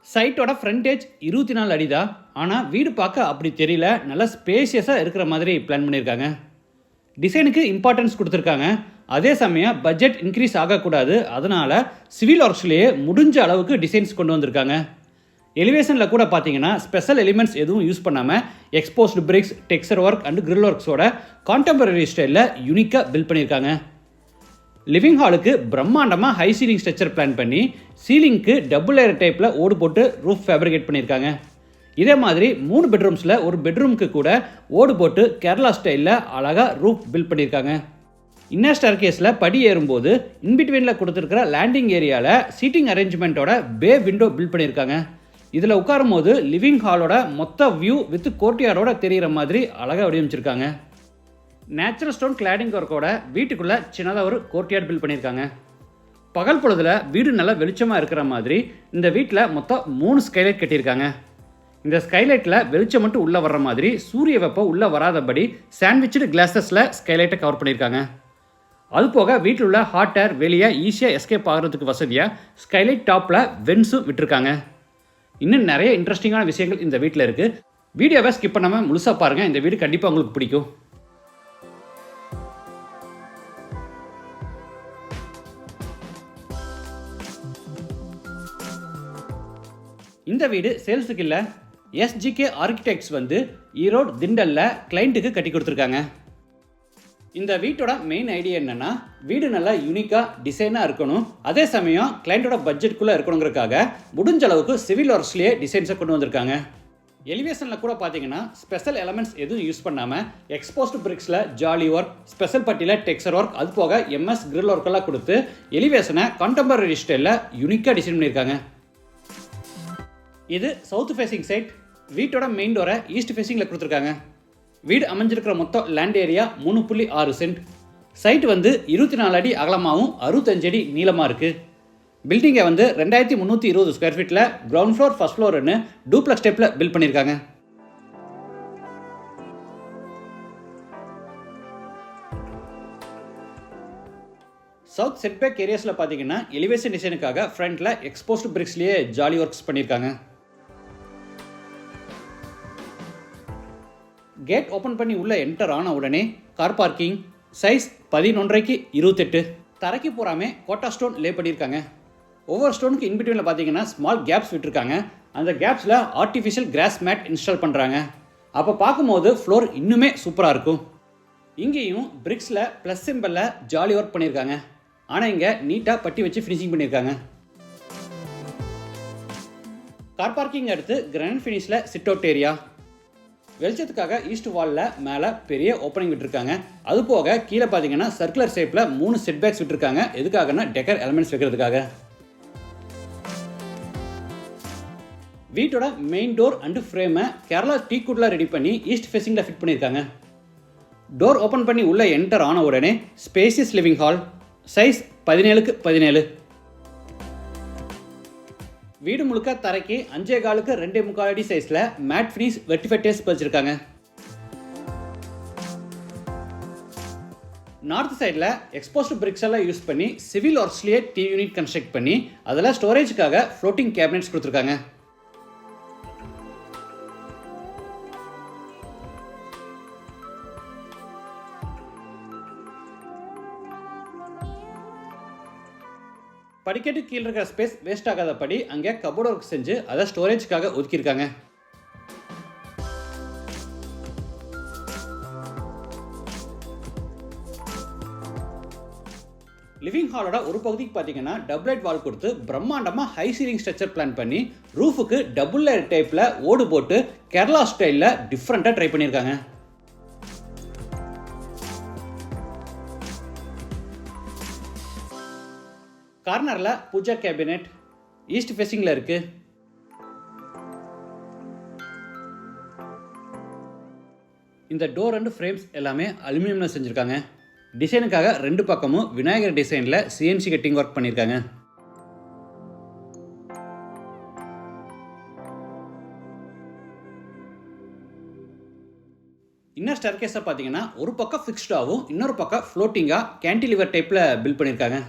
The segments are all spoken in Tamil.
சைட்டோட ஃப்ரண்டேஜ் 24 அடி தான். ஆனால் வீடு பார்க்க அப்படி தெரியல. நல்லா ஸ்பேஷியஸாக இருக்கிற மாதிரி பிளான் பண்ணியிருக்காங்க. டிசைனுக்கு இம்பார்ட்டன்ஸ் கொடுத்துருக்காங்க. அதே சமயம் பட்ஜெட் இன்க்ரீஸ் ஆகக்கூடாது. அதனால் சிவில் ஒர்க்ஸ்லேயே முடிஞ்ச அளவுக்கு டிசைன்ஸ் கொண்டு வந்திருக்காங்க. எலிவேஷனில் கூட பார்த்தீங்கன்னா ஸ்பெஷல் எலிமெண்ட்ஸ் எதுவும் யூஸ் பண்ணாமல் exposed bricks, texture work and grill ஒர்க்ஸோட கான்டெம்பரரி ஸ்டைலில் யூனிக்காக பில்ட் பண்ணியிருக்காங்க. லிவிங் ஹாலுக்கு பிரம்மாண்டமாக ஹை சீலிங் ஸ்ட்ரக்சர் பிளான் பண்ணி சீலிங்க்கு டபுள் லேயர் டைப்பில் ஓடு போட்டு ரூஃப் ஃபேப்ரிகேட் பண்ணியிருக்காங்க. இதே மாதிரி 3 பெட்ரூம்ஸில் ஒரு பெட்ரூமுக்கு கூட ஓடு போட்டு கேரளா ஸ்டைலில் அழகாக ரூஃப் பில்ட் பண்ணியிருக்காங்க. இன்னர் ஸ்டேர்கேஸில் படி ஏறும்போது இன்பிட்வீனில் கொடுத்துருக்கிற லேண்டிங் ஏரியாவில் சீட்டிங் அரேஞ்ச்மெண்ட்டோட பே விண்டோ பில்ட் பண்ணியிருக்காங்க. இதில் உட்காரும் போது லிவிங் ஹாலோட மொத்த வியூ வித் கோர்ட்யார்டோட தெரிகிற மாதிரி அழகாக வடிவமைச்சிருக்காங்க. நேச்சுரல் ஸ்டோன் கிளாடிங் ஒர்க்கோட வீட்டுக்குள்ளே சின்னதாக ஒரு கோர்ட்யார்ட் பில்ட் பண்ணியிருக்காங்க. பகல் பொழுதில் வீடு நல்லா வெளிச்சமாக இருக்கிற மாதிரி இந்த வீட்டில் மொத்தம் 3 ஸ்கைலைட் கட்டியிருக்காங்க. இந்த ஸ்கைலைட்டில் வெளிச்சம் மட்டும் உள்ளே வர்ற மாதிரி சூரிய வெப்பம் உள்ளே வராதபடி சாண்ட்விச்சு கிளாஸஸில் ஸ்கைலைட்டை கவர் பண்ணியிருக்காங்க. அதுபோக வீட்டில் உள்ள ஹாட் ஏர் வெளியே ஈஸியாக எஸ்கேப் ஆகிறதுக்கு வசதியாக ஸ்கைலைட் டாப்பில் வென்ஸும் விட்டுருக்காங்க. இன்னும் நிறைய இன்ட்ரெஸ்டிங்கான விஷயங்கள் இந்த வீட்டில் இருக்குது. வீடியோவை ஸ்கிப் பண்ணாமல் முழுசாக பாருங்கள். இந்த வீடு கண்டிப்பாக உங்களுக்கு பிடிக்கும். இந்த வீடு சேல்ஸுக்கு இல்லை. எஸ்ஜிகே ஆர்கிடெக்ட்ஸ் வந்து ஈரோடு திண்டலில் கிளைண்ட்டுக்கு கட்டி கொடுத்துருக்காங்க. இந்த வீட்டோட மெயின் ஐடியா என்னென்னா வீடு நல்லா யூனிக்காக டிசைனாக இருக்கணும். அதே சமயம் கிளைண்ட்டோட பட்ஜெட்குள்ளே இருக்கணுங்கிறதுக்காக முடிஞ்ச அளவுக்கு சிவில் ஒர்க்ஸ்லேயே டிசைன்ஸை கொண்டு வந்திருக்காங்க. எலிவேஷனில் கூட பார்த்தீங்கன்னா ஸ்பெஷல் எலமெண்ட்ஸ் எதுவும் யூஸ் பண்ணாமல் எக்ஸ்போஸ்டு பிரிக்ஸில் ஜாலி ஒர்க், ஸ்பெஷல் பட்டியில் டெக்ஸ்சர் ஒர்க், அது போக எம்எஸ் கிரில் ஒர்க்கெல்லாம் கொடுத்து எலிவேஷனை கான்டெம்பரரி ஸ்டைலில் யூனிக்காக டிசைன் பண்ணியிருக்காங்க. இது சவுத் ஃபேசிங் சைட். வீட்டோட மெயின் டோரை ஈஸ்ட் ஃபேசிங்கில் கொடுத்துருக்காங்க. வீடு அமைஞ்சிருக்கிற மொத்தம் லேண்ட் ஏரியா 3.6 சென்ட். சைட் வந்து 24 அடி அகலமாகவும் 65 அடி நீளமாக இருக்குது. பில்டிங்கை வந்து 2320 ஸ்கொயர் ஃபீட்டில் கிரவுண்ட் ஃப்ளோர் ஃபர்ஸ்ட் ஃப்ளோர்னு டூப்ளக்ஸ் டைப்பில் பில்ட் பண்ணியிருக்காங்க. சவுத் செட்பேக் ஏரியாஸில் பார்த்தீங்கன்னா எலிவேஷன் டிசைனுக்காக ஃப்ரண்ட்டில் எக்ஸ்போஸ்டு பிரிக்ஸ்லேயே ஜாலி ஒர்க்ஸ் பண்ணியிருக்காங்க. கேட் ஓப்பன் பண்ணி உள்ளே என்டர் ஆன உடனே கார் பார்க்கிங், சைஸ் 11.5 28. தரைக்கு போகாமே கோட்டா ஸ்டோன் லே பண்ணியிருக்காங்க. ஒவ்வொரு ஸ்டோனுக்கு இன்பிட்வீனில் பார்த்தீங்கன்னா ஸ்மால் கேப்ஸ் விட்டுருக்காங்க. அந்த கேப்ஸில் ஆர்டிஃபிஷியல் கிராஸ் மேட் இன்ஸ்டால் பண்ணுறாங்க. அப்போ பார்க்கும்போது ஃப்ளோர் இன்னுமே சூப்பராக இருக்கும். இங்கேயும் பிரிக்ஸில் ப்ளஸ் சிம்பிளில் ஜாலி ஒர்க் பண்ணியிருக்காங்க. ஆனால் இங்கே நீட்டாக பட்டி வச்சு ஃபினிஷிங் பண்ணியிருக்காங்க. கார் பார்க்கிங் அடுத்து கிரானைட் ஃபினிஷில் சிட் அவுட் ஏரியா. வெளிச்சத்துக்காக ஈஸ்ட் வாலில் மேலே பெரிய ஓப்பனிங் விட்டுருக்காங்க. அது போக கீழே பார்த்தீங்கன்னா சர்க்குலர் ஷேப்பில் 3 செட் பேக்ஸ் விட்டுருக்காங்க. எதுக்காகனா டெக்கர் எலமெண்ட்ஸ் வைக்கிறதுக்காக. வீட்டோட மெயின் டோர் அண்டு ஃப்ரேமை கேரளா டீக்குட்டில் ரெடி பண்ணி ஈஸ்ட் ஃபேஸிங்கில் ஃபிட் பண்ணியிருக்காங்க. டோர் ஓப்பன் பண்ணி உள்ளே என்டர் ஆன உடனே spacious living hall, size 17x17. வீடு முழுக்க தரைக்கு 5.25 2.25 அடி சைஸில் மேட் ஃபினிஷ் வெர்டிஃபைட் டேஸ் வச்சுருக்காங்க. நார்த் சைடில் எக்ஸ்போஸ்டு பிரிக்ஸ் எல்லாம் யூஸ் பண்ணி சிவில் ஒர்க்ஸ்லேயே டி யூனிட் கன்ஸ்ட்ரக்ட் பண்ணி அதில் ஸ்டோரேஜுக்காக ஃப்ளோட்டிங் கேபினெட்ஸ் கொடுத்துருக்காங்க. படிக்கட்டு கீழே இருக்கிற ஸ்பேஸ் வேஸ்ட் ஆகாதபடி அங்கே கபோர்ட் ஒர்க் செஞ்சு அதை ஸ்டோரேஜ்க்காக ஒதுக்கியிருக்காங்க. லிவிங் ஹாலோட ஒரு பகுதிக்கு பார்த்தீங்கன்னா டபுள் லைட் வால் கொடுத்து பிரம்மாண்டமாக ஹை சீலிங் ஸ்ட்ரக்சர் பிளான் பண்ணி ரூஃபுக்கு டபுள் லேயர் டைப்பில் ஓடு போட்டு கேரளா ஸ்டைலில் டிஃப்ரெண்ட்டாக ட்ரை பண்ணியிருக்காங்க. கார்னரில் பூஜா கேபினெட் ஈஸ்ட் ஃபேஸிங்கில் இருக்குது. இந்த டோர் அண்ட் ஃப்ரேம்ஸ் எல்லாமே அலுமினியமில் செஞ்சுருக்காங்க. டிசைனுக்காக 2 பக்கமும் விநாயகர் டிசைனில் சிஎன்சி கட்டிங் ஒர்க் பண்ணியிருக்காங்க. இன்னர் ஸ்டேர்கேஸை பார்த்தீங்கன்னா ஒரு பக்கம் ஃபிக்ஸ்டாகவும் இன்னொரு பக்கம் ஃப்ளோட்டிங்காக கேன்டிலிவர் டைப்பில் பில்ட் பண்ணியிருக்காங்க.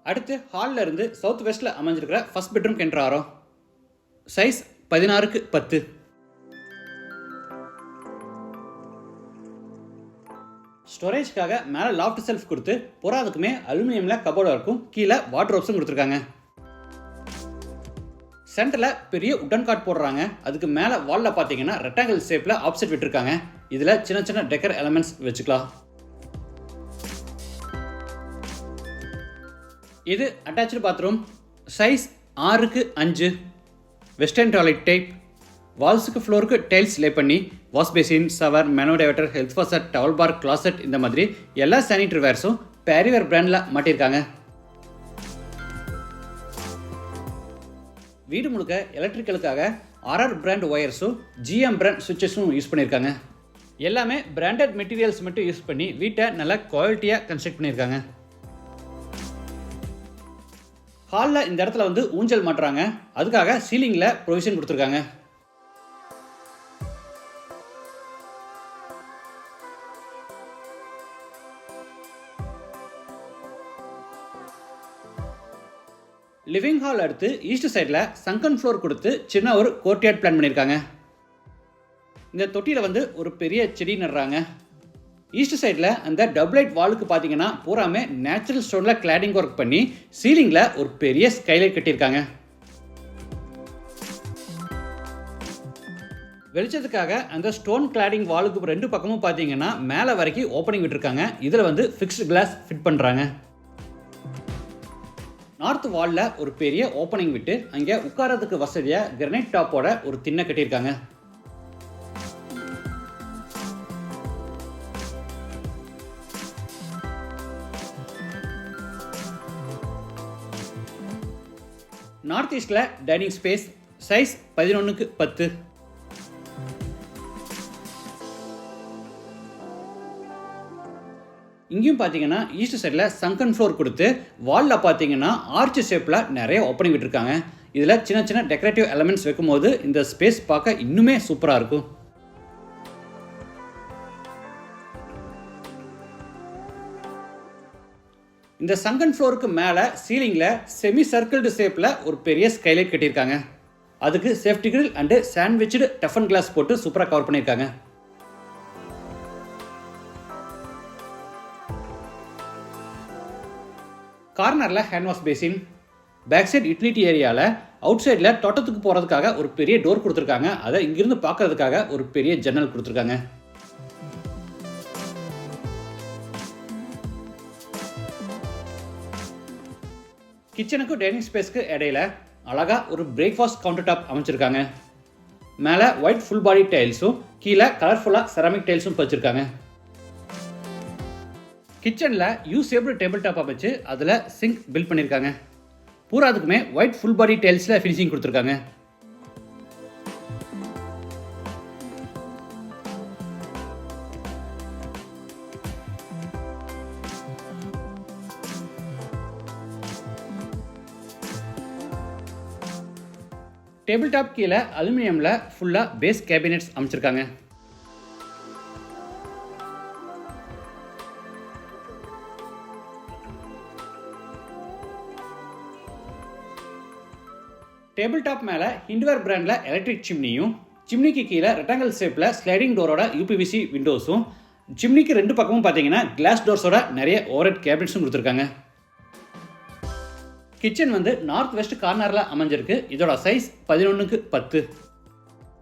அடுத்து ஹாலில் இருந்து சவுத் வெஸ்ட்டில் அமைஞ்சிருக்கிற ஃபர்ஸ்ட் பெட்ரூம் என்ட்ரு ஆகிறோம். சைஸ் 16க்கு 10. ஸ்டோரேஜ்க்காக மேலே லாஃப்ட் செல்ஃப் கொடுத்து புறாதுக்குமே அலுமினியமில் கபோர்டு இருக்கும். கீழே வார்ட்ரோப்ஸும் கொடுத்துருக்காங்க. சென்டரில் பெரிய உட்டன் காட் போடுறாங்க. அதுக்கு மேலே வாலில் பார்த்தீங்கன்னா ரெக்டாங்கிள் ஷேப்பில் ஆப்செட் விட்டுருக்காங்க. இதில் சின்ன சின்ன டெக்கர் எலமெண்ட்ஸ் வச்சுக்கலாம். இது அட்டாச்சு பாத்ரூம். சைஸ் 6க்கு 5. Western toilet type. வால்ஸுக்கு ஃப்ளோருக்கு டைல்ஸ் லே பண்ணி wash basin, shower, mono diverter, health faucet, towel bar, closet இந்த மாதிரி எல்லா சானிட்டரி வேர்ஸும் பேரிவேர் பிராண்டில் மாட்டியிருக்காங்க. வீடு முழுக்க எலக்ட்ரிக்கலுக்காக RR பிராண்ட் ஒயர்ஸும் GM பிராண்ட் சுவிட்சஸும் யூஸ் பண்ணியிருக்காங்க. எல்லாமே பிராண்டட் மெட்டீரியல்ஸ் மட்டும் யூஸ் பண்ணி வீட்டை நல்லா குவாலிட்டியாக கன்ஸ்ட்ரக்ட் பண்ணியிருக்காங்க. ஹாலில் இந்த இடத்துல வந்து ஊஞ்சல் மாட்டுறாங்க. அதுக்காக சீலிங்கில் ப்ரொவிஷன் கொடுத்துருக்காங்க. லிவிங் ஹால் அடுத்து ஈஸ்ட் சைடில் சங்கன் ஃப்ளோர் கொடுத்து சின்ன ஒரு கோர்ட்யார்ட் பிளான் பண்ணியிருக்காங்க. இந்த தொட்டியில் வந்து ஒரு பெரிய செடி நடுறாங்க. ஈஸ்ட் சைடில் அந்த டபுளைட் வாலுக்கு பார்த்தீங்கன்னா பூராமே நேச்சுரல் ஸ்டோனில் கிளாடிங் ஒர்க் பண்ணி சீலிங்கில் ஒரு பெரிய ஸ்கைலைட் கட்டியிருக்காங்க. வெளிச்சத்துக்காக அந்த ஸ்டோன் கிளாடிங் வாலுக்கு 2 பக்கமும் பார்த்தீங்கன்னா மேலே வரைக்கும் ஓப்பனிங் விட்டுருக்காங்க. இதில் வந்து ஃபிக்ஸ்டு கிளாஸ் ஃபிட் பண்ணுறாங்க. நார்த் வாலில் ஒரு பெரிய ஓப்பனிங் விட்டு அங்கே உட்காரத்துக்கு வசதியாக கிரனைட் டாப்போட ஒரு திண்ணை கட்டியிருக்காங்க. நார்த் ஈஸ்டில் டைனிங் ஸ்பேஸ். சைஸ் 11க்கு 10. இங்கேயும் பார்த்தீங்கன்னா ஈஸ்ட் சைடில் சங்கன் ஃப்ளோர் கொடுத்து வாலில் பார்த்தீங்கன்னா ஆர்ச் ஷேப்பில் நிறைய ஓப்பனிங் விட்டுருக்காங்க. இதில் சின்ன சின்ன டெக்கரேட்டிவ் எலமெண்ட்ஸ் வைக்கும்போது இந்த ஸ்பேஸ் பார்க்க இன்னுமே சூப்பராக இருக்கும். இந்த சங்கன் ஃப்ளோருக்கு மேலே சீலிங்கில் செமி சர்க்கிள்டு ஷேப்பில் ஒரு பெரிய ஸ்கைலைட் கட்டியிருக்காங்க. அதுக்கு சேஃப்டி கிரில் அண்டு சாண்ட்விச்டு டஃபன் கிளாஸ் போட்டு சூப்பராக கவர் பண்ணியிருக்காங்க. கார்னரில் hand wash basin. Back side utility ஏரியாவில் அவுட் சைடில் தோட்டத்துக்கு போகிறதுக்காக ஒரு பெரிய டோர் கொடுத்துருக்காங்க. அதை இங்கிருந்து பார்க்கறதுக்காக ஒரு பெரிய ஜன்னல் கொடுத்துருக்காங்க. கிச்சனுக்கும் டைனிங் ஸ்பேஸ்க்கு இடையில அழகாக ஒரு பிரேக்ஃபாஸ்ட் கவுண்டர் டாப் அமைச்சிருக்காங்க. மேலே ஒயிட் ஃபுல் பாடி டைல்ஸும் கீழே கலர்ஃபுல்லாக செராமிக் டைல்ஸும் வச்சுருக்காங்க. கிச்சனில் யூசேபிள் டேபிள் டாப் அமைச்சு அதில் சிங்க் பில்ட் பண்ணியிருக்காங்க. பூராதுக்குமே ஒயிட் ஃபுல் பாடி டைல்ஸில் ஃபினிஷிங் கொடுத்துருக்காங்க. டேபிள் டாப் கீழே அலுமினியமில் ஃபுல்லாக பேஸ் கேபினெட்ஸ் அமைச்சிருக்காங்க. டேபிள் டாப் மேலே ஹிண்ட்வேர் பிராண்டில் எலக்ட்ரிக் சிம்னியும், சிம்னிக்கு கீழே ரெக்டாங்கிள் ஷேப்பில் ஸ்லைடிங் டோரோட UPVC விண்டோஸும், சிம்னிக்கு 2 பக்கமும் பார்த்தீங்கன்னா கிளாஸ் டோர்ஸோட நிறைய ஓவர்ஹெட் கேபினட்ஸும் கொடுத்துருக்காங்க. கிச்சன் வந்து நார்த் வெஸ்ட் கார்னரில் அமைஞ்சிருக்கு. இதோட சைஸ் 11க்கு 10.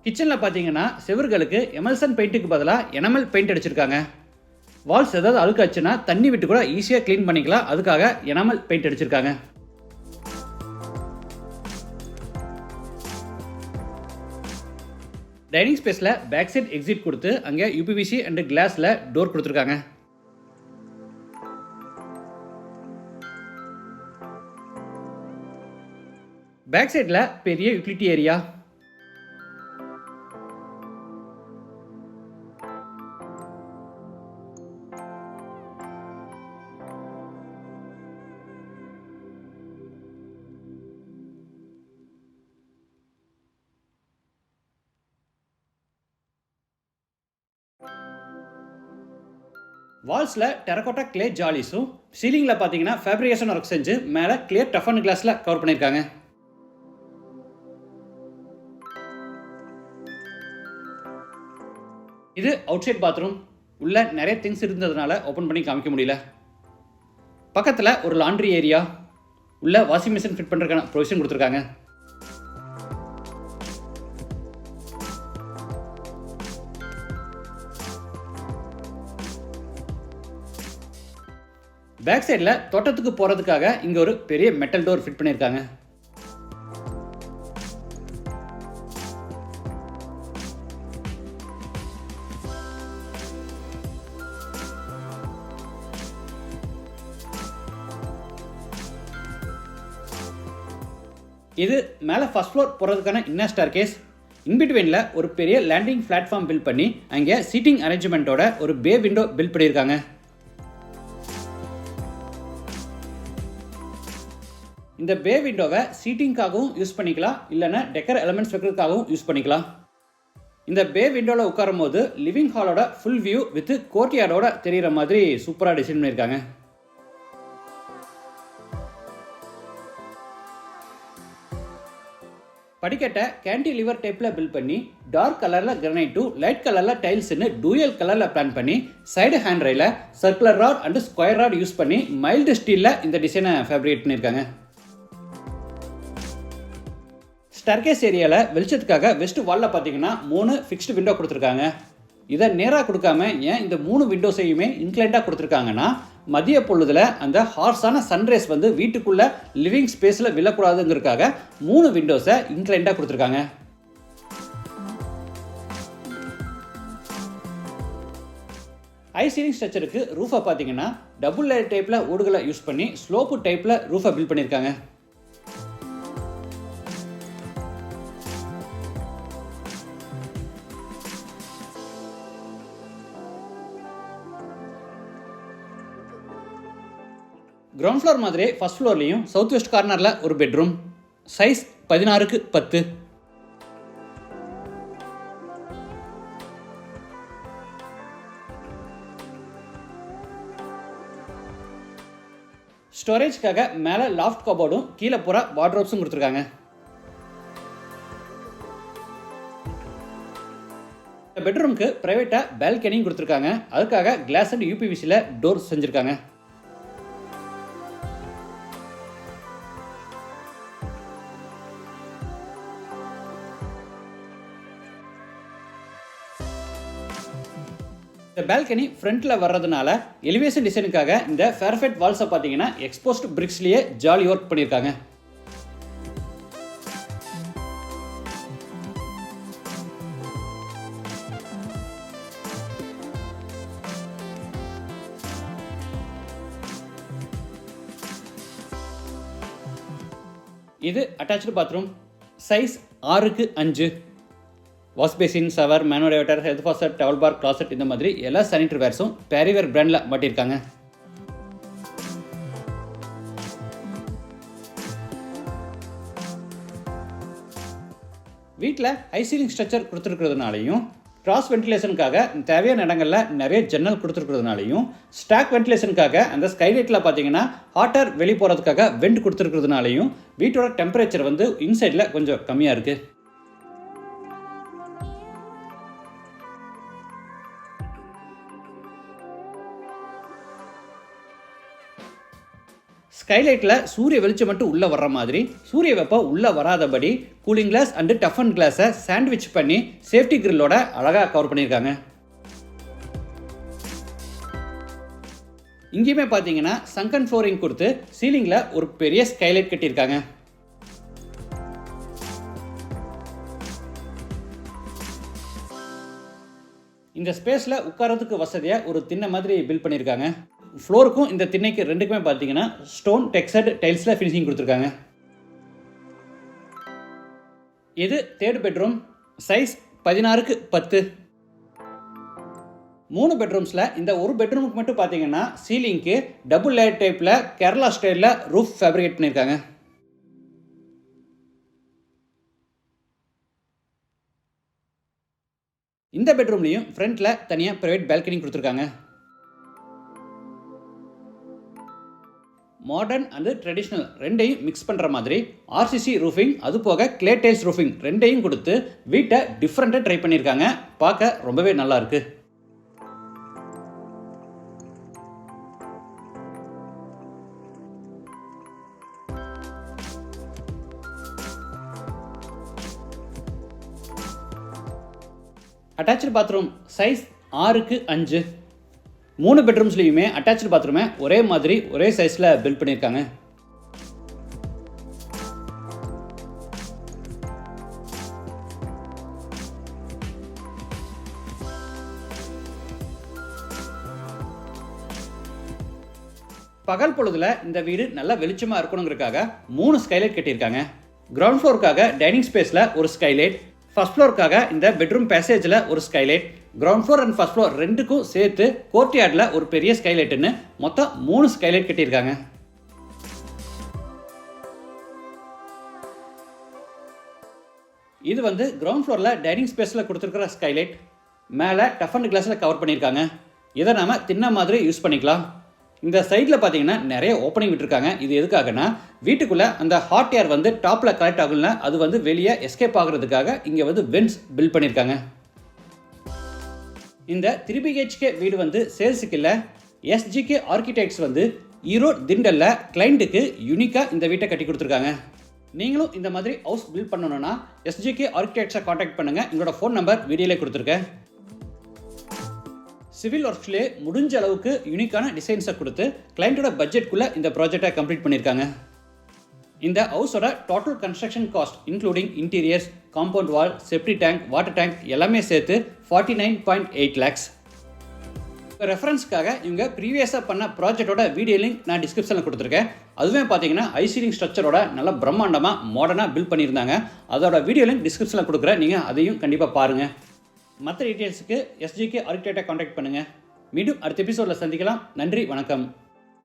கிச்சனில் பார்த்தீங்கன்னா செவர்களுக்கு எமல்சன் பெயிண்ட்டுக்கு பதிலாக எனமல் பெயிண்ட் அடிச்சிருக்காங்க. வால்ஸ் ஏதாவது அழுக்காச்சுன்னா தண்ணி விட்டு கூட ஈஸியாக க்ளீன் பண்ணிக்கலாம். அதுக்காக எனமல் பெயிண்ட் அடிச்சிருக்காங்க. டைனிங் ஸ்பேஸில் பேக் சைட் எக்ஸிட் கொடுத்து அங்கே UPVC அண்ட் கிளாஸில் டோர் கொடுத்துருக்காங்க. பேக் சைடில் பெரிய யூட்டிலிட்டி ஏரியா. வால்ஸில் டெரகோட்டா கிளே ஜாலிஸும், சீலிங்கில் பார்த்தீங்கன்னா ஃபேப்ரிகேஷன் ஒர்க் செஞ்சு மேலே கிளியர் டஃபன் கிளாஸில் கவர் பண்ணியிருக்காங்க. இது அவுட் சைட் பாத்ரூம். உள்ள நிறைய திங்ஸ் இருந்ததுனால ஓப்பன் பண்ணி காமிக்க முடியல. பக்கத்தில் ஒரு லாண்ட்ரி ஏரியா, உள்ள வாஷிங் மிஷின் ஃபிட் பண்ணுறதுக்கான ப்ரொவிஷன் கொடுத்துருக்காங்க. பேக் சைடில் தோட்டத்துக்கு போகிறதுக்காக இங்கே ஒரு பெரிய மெட்டல் டோர் ஃபிட் பண்ணியிருக்காங்க. இது மேலே ஃபர்ஸ்ட் ஃப்ளோர் போகிறதுக்கான இன்னர் ஸ்டேர்கேஸ். இன்பிட்வீனில் ஒரு பெரிய லேண்டிங் பிளாட்ஃபார்ம் பில்ட் பண்ணி அங்கே சீட்டிங் அரேஞ்ச்மெண்ட்டோட ஒரு பே விண்டோ பில்ட் பண்ணியிருக்காங்க. இந்த பே விண்டோவை சீட்டிங்காகவும் யூஸ் பண்ணிக்கலாம், இல்லைன்னா டெக்கர் எலமெண்ட்ஸ் வைக்கிறதுக்காகவும் யூஸ் பண்ணிக்கலாம். இந்த பே விண்டோவில் உட்காரும் போது லிவிங் ஹாலோட ஃபுல் வியூ வித் கோர்ட்யார்டோட தெரிகிற மாதிரி சூப்பராக டிசைன் பண்ணியிருக்காங்க. படிக்கட்டை கேண்டிலிவர் டைப்பில் பில்ட் பண்ணி டார்க் கலரில் கிரானைட்டும் லைட் கலரில் டைல்ஸ்னு டூயல் கலரில் பிளான் பண்ணி சைடு ஹேண்ட் ரயில circular rod and square rod use பண்ணி மைல்டு ஸ்டீலில் இந்த டிசைனை ஃபேப்ரிகேட் பண்ணியிருக்காங்க. ஸ்டேர்கேஸ் ஏரியாவில் வெளிச்சத்துக்காக வெஸ்ட் வாலில் பார்த்தீங்கன்னா 3 ஃபிக்ஸ்டு விண்டோ கொடுத்துருக்காங்க. இதை நேராக கொடுக்காம ஏன் இந்த 3 விண்டோஸையுமே இன்க்ளைண்டாக கொடுத்துருக்காங்கன்னா, மதிய பொழுதில் அந்த ஹார்ஸான சன்ரைஸ் வந்து வீட்டுக்குள்ளே லிவிங் ஸ்பேஸில் விழக்கூடாதுங்கிறதுக்காக 3 விண்டோஸை இன்க்ளைண்டாக கொடுத்துருக்காங்க. ஹை சீலிங் ஸ்ட்ரக்சருக்கு ரூஃபை பார்த்தீங்கன்னா டபுள் லேயர் டைப்பில் ஓடுகளை யூஸ் பண்ணி ஸ்லோப்பு டைப்பில் ரூஃபை பில்ட் பண்ணியிருக்காங்க. கிரவுண்ட் ஃப்ளோர் மாதிரி ஃபர்ஸ்ட் ஃப்ளோர்லையும் சவுத் வெஸ்ட் கார்னரில் ஒரு பெட்ரூம், சைஸ் 16x10. ஸ்டோரேஜ்க்காக மேலே லாஃப்ட் கபோர்டும் கீழே பூரா வார்ட்ரோப்ஸும் கொடுத்துருக்காங்க. இந்த பெட்ரூமுக்கு ப்ரைவேட்டாக பால்கனியும் கொடுத்துருக்காங்க. அதுக்காக கிளாஸ் அண்ட் யூபிவிசியில் டோர் செஞ்சுருக்காங்க. இந்த பால்கனி ஃப்ரண்ட்டில் வர்றதுனால எலிவேஷன் டிசைனுக்காக இந்த ஃபேர்ஃபெட் வால்ஸை பார்த்தீங்கன்னா எக்ஸ்போஸ்ட் பிரிக்ஸ்லேயே ஜாலி ஒர்க் பண்ணியிருக்காங்க. இது attach bathroom, size 6x5. Wash basin, shower, மேனுவேட்டர், health faucet, towel bar, closet இந்த மாதிரி எல்லா சானிட்டரி வேர்ஸும் பேரிவேர் பிராண்டில் மாட்டியிருக்காங்க. வீட்டில் ஹை சீலிங் ஸ்ட்ரக்சர் கொடுத்துருக்கிறதுனாலையும் கிராஸ் வென்டிலேஷனுக்காக தேவையான இடங்களில் நிறைய ஜன்னல் கொடுத்துருக்கிறதுனாலையும் ஸ்டாக் வென்டிலேஷனுக்காக அந்த ஸ்கைலைட்டில் பார்த்தீங்கன்னா ஹாட்டர் வெளியே போகிறதுக்காக வெண்ட் கொடுத்துருக்கிறதுனாலையும் வீட்டோட டெம்பரேச்சர் வந்து இன்சைடில் கொஞ்சம் கம்மியாக இருக்குது. ஸ்கைலைட்டில் சூரிய வெளிச்சம் மட்டும் உள்ளே வர்ற மாதிரி சூரிய வெப்பம் உள்ளே வராதபடி கூலிங் கிளாஸ் அண்டு டஃபன் கிளாஸை சாண்ட்விச் பண்ணி சேஃப்டி கிரில்லோட அழகாக கவர் பண்ணியிருக்காங்க. இங்கேயுமே பார்த்தீங்கன்னா சங்கன் ஃப்ளோரிங் கொடுத்து சீலிங்கில் ஒரு பெரிய ஸ்கைலைட் கட்டியிருக்காங்க. இந்த ஸ்பேஸில் உட்காரத்துக்கு வசதியாக ஒரு திண்ணை மாதிரி பில்ட் பண்ணியிருக்காங்க. ஃப்ளோருக்கும் இந்த திண்ணைக்கு ரெண்டுக்குமே பார்த்தீங்கன்னா ஸ்டோன் டெக்ஸ்சர்ட் டைல்ஸில் ஃபினிஷிங் கொடுத்துருக்காங்க. இது தேர்ட் பெட்ரூம், சைஸ் 16x10. 3 பெட்ரூம்ஸில் இந்த ஒரு பெட்ரூமுக்கு மட்டும் பார்த்தீங்கன்னா சீலிங்க்கு டபுள் லேயர் டைப்பில் கேரளா ஸ்டைலில் ரூஃப் ஃபேப்ரிகேட் பண்ணியிருக்காங்க. இந்த பெட்ரூம்லையும் ஃப்ரண்ட்டில் தனியாக ப்ரைவேட் பால்கனி கொடுத்துருக்காங்க. மாடர்ன் அண்ட் ட்ரெடிஷ்னல் ரெண்டையும் மிக்ஸ் பண்ணுற மாதிரி ஆர்சிசி ரூஃபிங் அது போக கிளே டைல்ஸ் ரூஃபிங் ரெண்டையும் கொடுத்து வீட்டை டிஃப்ரெண்ட்டாக ட்ரை பண்ணியிருக்காங்க. பார்க்க ரொம்பவே நல்லா இருக்கு. அட்டாச்சு பாத்ரூம் சைஸ் 6க்கு 5. 3 பெட்ரூம்ஸ்லையுமே அட்டாச்சு பாத்ரூமை ஒரே மாதிரி ஒரே சைஸில் பில்ட் பண்ணியிருக்காங்க. பகல் பொழுதுல இந்த வீடு நல்லா வெளிச்சமாக இருக்கணுங்கிறதுக்காக 3 ஸ்கைலைட் கட்டியிருக்காங்க. கிரவுண்ட் ஃப்ளோருக்காக டைனிங் ஸ்பேஸில் ஒரு ஸ்கைலைட், ஃபர்ஸ்ட் ஃப்ளோருக்காக இந்த பெட்ரூம் பேசேஜில் ஒரு skylight, ground floor and first floor ரெண்டுக்கும் சேர்த்து கோர்ட்யார்டில் ஒரு பெரிய ஸ்கைலைட்டுன்னு மொத்தம் 3 ஸ்கைலைட் கட்டியிருக்காங்க. இது வந்து கிரவுண்ட் ஃப்ளோரில் டைனிங் ஸ்பேஸில் கொடுத்துருக்கிற ஸ்கைலைட். மேலே டஃப் அண்ட் கிளாஸில் கவர் பண்ணியிருக்காங்க. இதை நாம் தின்ன மாதிரி யூஸ் பண்ணிக்கலாம். இந்த சைடில் பார்த்தீங்கன்னா நிறைய ஓப்பனிங் விட்டுருக்காங்க. இது எதுக்காகனா வீட்டுக்குள்ளே அந்த ஹாட் ஏர் வந்து டாப்பில் கலெக்ட் ஆகும்ல, அது வந்து வெளியே எஸ்கேப் ஆகுறதுக்காக இங்கே வந்து வென்ட்ஸ் பில்ட் பண்ணியிருக்காங்க. இந்த 3 BHK வீடு வந்து சேல்ஸுக்கு இல்லை. SGK ஆர்கிடெக்ட்ஸ் வந்து ஈரோடு திண்டலில் கிளைண்ட்டுக்கு யூனிக்காக இந்த வீட்டை கட்டி கொடுத்துருக்காங்க. நீங்களும் இந்த மாதிரி ஹவுஸ் பில்ட் பண்ணணும்னா SGK ஆர்கிடெக்ட்ஸை காண்டாக்ட் பண்ணுங்கள். எங்களோட ஃபோன் நம்பர் வீடியோவில் கொடுத்துருக்கேன். சிவில் ஒர்க்ஸ்லேயே முடிஞ்ச அளவுக்கு யூனிக்கான டிசைன்ஸை கொடுத்து கிளைண்ட்டோட பட்ஜெட்குள்ளே இந்த ப்ராஜெக்டை கம்ப்ளீட் பண்ணியிருக்காங்க. இந்த ஹவுஸோட total construction cost including interiors, compound wall, septic tank, water tank எல்லாமே சேர்த்து 49.8 lakhs. ரெஃபரன்ஸ்க்காக இவங்க ப்ரீவியஸாக பண்ண ப்ராஜெக்டோட வீடியோ லிங்க் நான் டிஸ்கிரிப்ஷனில் கொடுத்துருக்கேன். அதுவே பார்த்தீங்கன்னா ஐசீலிங் ஸ்ட்ரக்சரோட நல்ல பிரம்மாண்டமாக மாடர்னாக பில்ட் பண்ணியிருந்தாங்க. அதோட வீடியோ லிங்க் டிஸ்கிரிப்ஷனில் கொடுக்குறேன். நீங்கள் அதையும் கண்டிப்பாக பாருங்கள். மற்ற டீட்டெயில்ஸுக்கு SGK ஆர்கிடெக்டை காண்டாக்ட் பண்ணுங்கள். மீண்டும் அடுத்த எபிசோடில் சந்திக்கலாம். நன்றி, வணக்கம்.